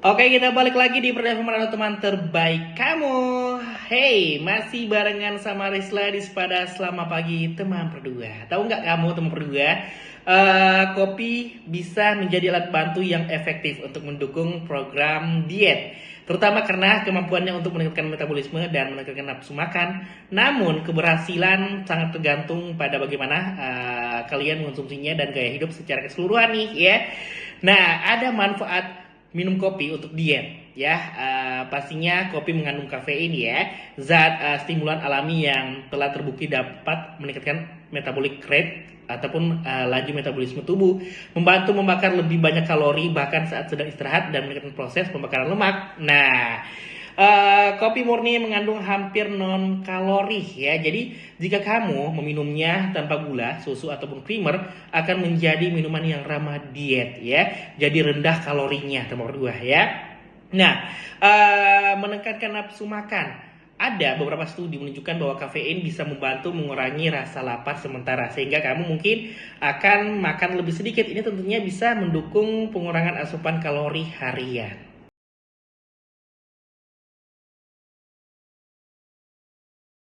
Oke, kita balik lagi di Pertemuan teman terbaik kamu. Hey, masih barengan sama Risla di Sepada Selama Pagi Teman Berdua. Tahu nggak kamu teman berdua? Kopi bisa menjadi alat bantu yang efektif untuk mendukung program diet, terutama karena kemampuannya untuk meningkatkan metabolisme dan meningkatkan nafsu makan. Namun, keberhasilan sangat tergantung pada bagaimana kalian mengonsumsinya dan gaya hidup secara keseluruhan nih ya. Nah, ada manfaat minum kopi untuk diet ya. Pastinya kopi mengandung kafein ya, zat stimulan alami yang telah terbukti dapat meningkatkan metabolic rate ataupun laju metabolisme tubuh, membantu membakar lebih banyak kalori bahkan saat sedang istirahat dan meningkatkan proses pembakaran lemak. Nah, kopi murni mengandung hampir non kalori ya. Jadi jika kamu meminumnya tanpa gula, susu ataupun creamer, akan menjadi minuman yang ramah diet ya. Jadi rendah kalorinya nomor 2 ya. Nah, menekankan nafsu makan. Ada beberapa studi menunjukkan bahwa kafein bisa membantu mengurangi rasa lapar sementara, sehingga kamu mungkin akan makan lebih sedikit. Ini tentunya bisa mendukung pengurangan asupan kalori harian.